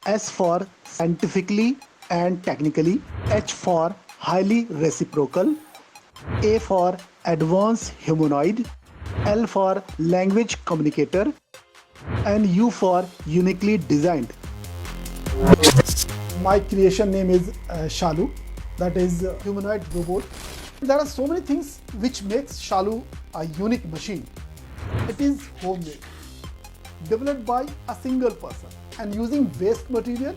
S for scientifically and technically, H for highly reciprocal, A for advanced humanoid, L for language communicator, and U for uniquely designed. My creation name is Shalu, that is humanoid robot. There are so many things which makes Shalu a unique machine. It is homemade, developed by a single person and using waste material.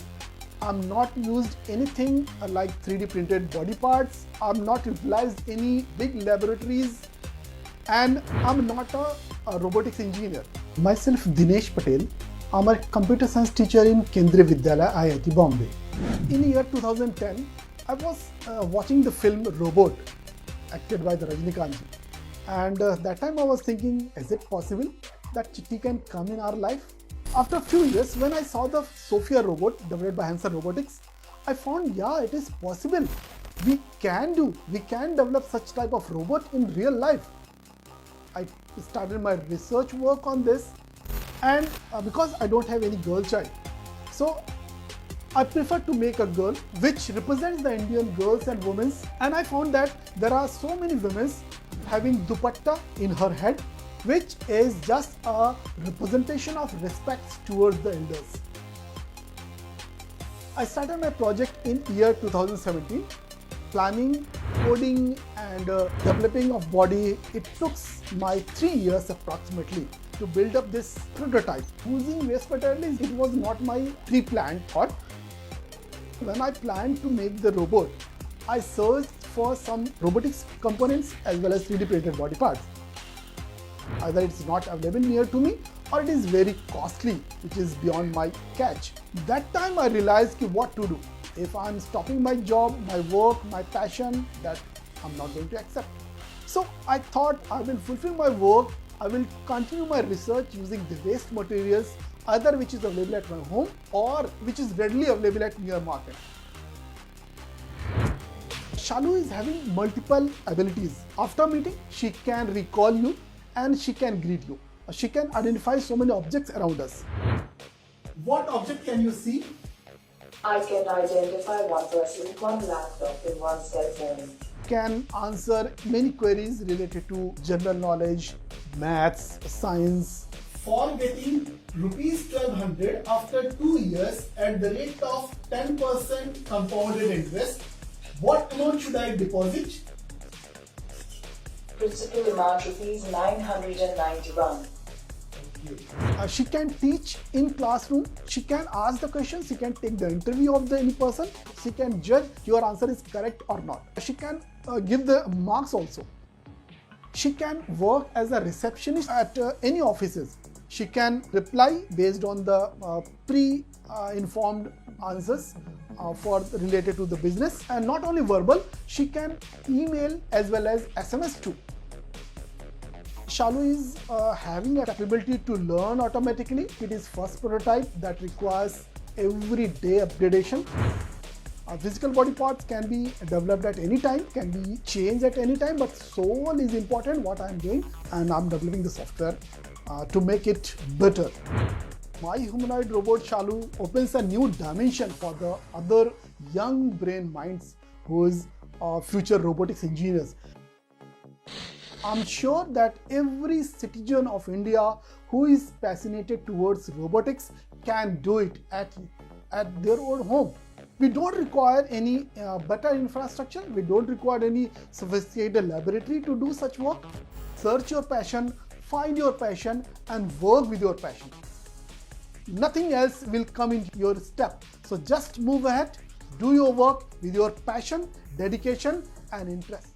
I'm not used anything like 3D printed body parts. I'm not utilized any big laboratories, and I'm not a robotics engineer. Myself Dinesh Patel. I'm a computer science teacher in Kendriya Vidyalaya, IIT Bombay. In the year 2010, I was watching the film Robot, acted by the Rajinikanth ji. And that time I was thinking, is it possible that Chitti can come in our life? After a few years, when I saw the Sophia robot developed by Hanson Robotics, I found, yeah, it is possible. We can develop such type of robot in real life. I started my research work on this, and because I don't have any girl child, so I prefer to make a girl which represents the Indian girls and women. And I found that there are so many women having dupatta in her head, which is just a representation of respect towards the elders. I started my project in year 2017. Planning, coding and developing of body, it took my 3 years approximately to build up this prototype. Using waste materials, it was not my pre-planned thought. When I planned to make the robot, I searched for some robotics components as well as 3D printed body parts. Either it's not available near to me or it is very costly, which is beyond my catch. That time I realized what to do. If I'm stopping my job, my work, my passion, that I'm not going to accept. So I thought I will fulfill my work, I will continue my research using the waste materials, either which is available at my home or which is readily available at near market. Shalu is having multiple abilities. After meeting, she can recall you and she can greet you. She can identify so many objects around us. What object can you see? I can identify one person, one laptop and one cell phone. Can answer many queries related to general knowledge, maths, science. For getting rupees 1200 after 2 years at the rate of 10% compounded interest, what amount should I deposit? Principal amount rupees 991. She can teach in classroom, she can ask the questions, she can take the interview of any person, she can judge your answer is correct or not. She can give the marks also. She can work as a receptionist at any offices. She can reply based on the pre-informed answers related to the business, and not only verbal, she can email as well as SMS too. Shalu is having a capability to learn automatically. It is first prototype that requires everyday upgradation. Physical body parts can be developed at any time, can be changed at any time, but soul is important, what I am doing, and I am developing the software to make it better. My humanoid robot Shalu opens a new dimension for the other young brain minds who is future robotics engineers. I'm sure that every citizen of India who is passionate towards robotics can do it at their own home. We don't require any better infrastructure, we don't require any sophisticated laboratory to do such work. Search your passion, find your passion and work with your passion. Nothing else will come in your step. So just move ahead, do your work with your passion, dedication and interest.